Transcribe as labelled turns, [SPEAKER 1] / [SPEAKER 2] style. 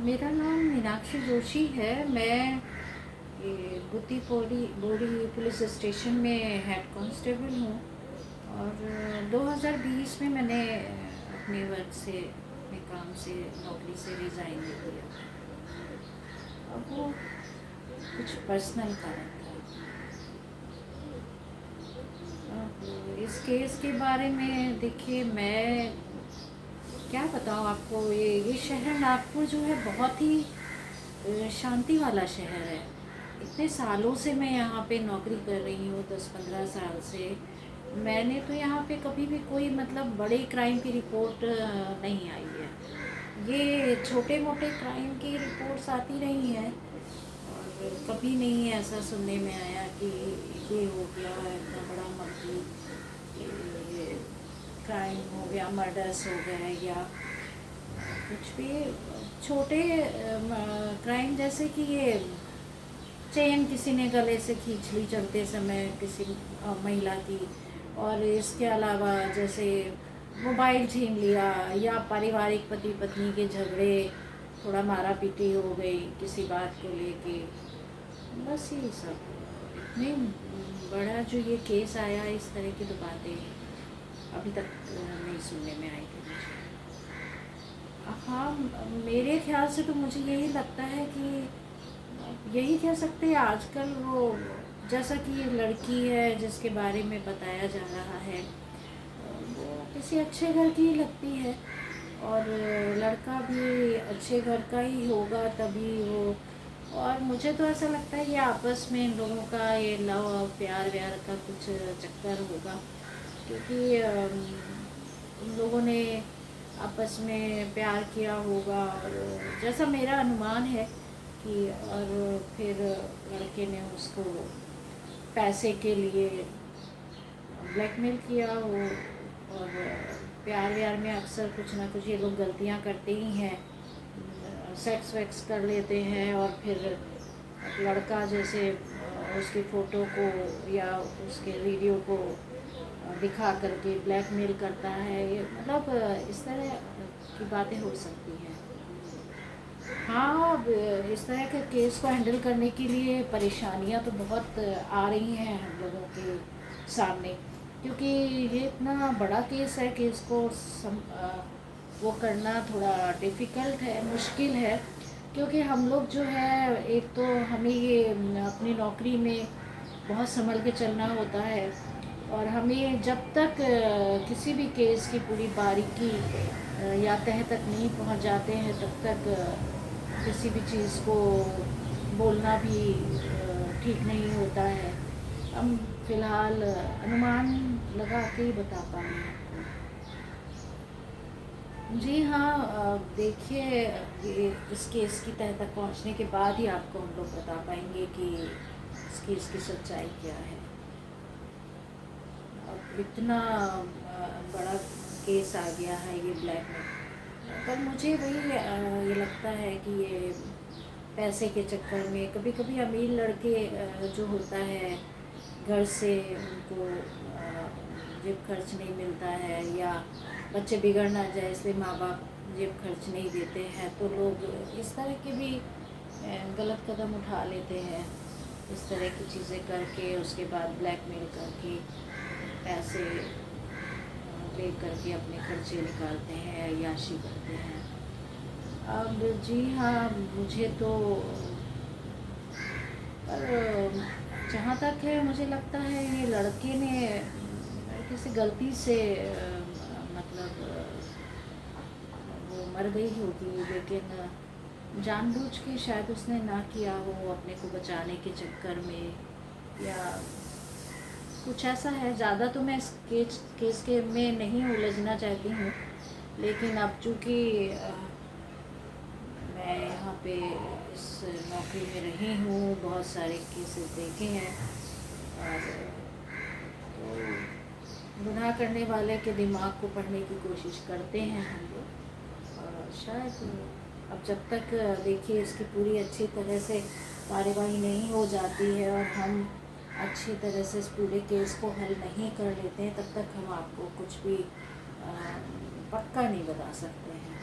[SPEAKER 1] मेरा नाम मीनाक्षी जोशी है। मैं ये गुत्ती पोड़ी बोड़ी पुलिस स्टेशन में हेड कांस्टेबल हूँ। और 2020 में मैंने अपने वर्क से, अपने काम से, नौकरी से रिज़ाइन दे दिया। अब वो कुछ पर्सनल कारण था। अब इस केस के बारे में देखिए, मैं क्या बताऊँ आपको। ये शहर नागपुर जो है बहुत ही शांति वाला शहर है। इतने सालों से मैं यहाँ पे नौकरी कर रही हूँ, 10-15 साल से। मैंने तो यहाँ पे कभी भी कोई मतलब बड़े क्राइम की रिपोर्ट नहीं आई है। ये छोटे मोटे क्राइम की रिपोर्ट्स आती रही हैं, और कभी नहीं ऐसा सुनने में आया कि ये हो गया, इतना बड़ा मर्डर, ये क्राइम हो गया, मर्डर्स हो गए, या कुछ भी छोटे क्राइम, जैसे कि ये चेन किसी ने गले से खींच ली चलते समय किसी महिला की। और इसके अलावा जैसे मोबाइल छीन लिया, या पारिवारिक पति पत्नी के झगड़े, थोड़ा मारा पीटी हो गई किसी बात को लेके, बस ये सब। नहीं, बड़ा जो ये केस आया, इस तरह की तो बातें अभी तक नहीं सुनने में आई थी मुझे। हाँ, मेरे ख्याल से तो मुझे यही लगता है कि यही कह सकते हैं आजकल वो, जैसा कि ये लड़की है जिसके बारे में बताया जा रहा है, वो किसी अच्छे घर की लगती है। और लड़का भी अच्छे घर का ही होगा तभी वो। और मुझे तो ऐसा लगता है ये आपस में इन लोगों का ये लव और प्यार व्यार का कुछ चक्कर होगा, क्योंकि उन लोगों ने आपस में प्यार किया होगा। और जैसा मेरा अनुमान है कि, और फिर लड़के ने उसको पैसे के लिए ब्लैकमेल किया हो। और प्यार व्यार में अक्सर कुछ ना कुछ ये लोग गलतियां करते ही हैं, सेक्स वैक्स कर लेते हैं। और फिर लड़का जैसे उसकी फ़ोटो को या उसके वीडियो को दिखा करके ब्लैकमेल करता है। ये मतलब इस तरह की बातें हो सकती हैं। हाँ, अब इस तरह के केस को हैंडल करने के लिए परेशानियां तो बहुत आ रही हैं हम लोगों के सामने, क्योंकि ये इतना बड़ा केस है कि इसको वो करना थोड़ा डिफ़िकल्ट है, मुश्किल है। क्योंकि हम लोग जो है, एक तो हमें ये अपनी नौकरी में बहुत संभल के चलना होता है। और हमें जब तक किसी भी केस की पूरी बारीकी या तह तक नहीं पहुंच जाते हैं, तब तक किसी भी चीज़ को बोलना भी ठीक नहीं होता है। हम फिलहाल अनुमान लगा के ही बता पाएंगे आपको। जी हाँ, देखिए, ये इस केस की तह तक पहुंचने के बाद ही आपको हम लोग बता पाएंगे कि इस केस की सच्चाई क्या है। अब इतना बड़ा केस आ गया है ये ब्लैकमेल, पर मुझे वही ये लगता है कि ये पैसे के चक्कर में कभी कभी अमीर लड़के जो होता है, घर से उनको जेब खर्च नहीं मिलता है, या बच्चे बिगड़ ना जाए इसलिए माँ बाप जेब खर्च नहीं देते हैं, तो लोग इस तरह के भी गलत कदम उठा लेते हैं। इस तरह की चीज़ें करके उसके बाद ब्लैकमेल करके पैसे ले करके अपने खर्चे निकालते हैं, अय्याशी करते हैं। अब जी हाँ, मुझे तो, पर जहाँ तक है मुझे लगता है ये लड़के ने किसी गलती से मतलब वो मर गई होगी, लेकिन जानबूझ के शायद उसने ना किया हो अपने को बचाने के चक्कर में, या कुछ ऐसा है। ज़्यादा तो मैं इस केस के में नहीं उलझना चाहती हूँ, लेकिन अब चूँकि मैं यहाँ पे इस नौकरी में रही हूँ, बहुत सारे केसेस देखे हैं, और तो गुनाह करने वाले के दिमाग को पढ़ने की कोशिश करते हैं हम लोग। और शायद अब जब तक देखिए इसकी पूरी अच्छी तरह से कार्यवाही नहीं हो जाती है और हम अच्छी तरह से इस पूरे केस को हल नहीं कर लेते हैं, तब तक हम आपको कुछ भी पक्का नहीं बता सकते हैं।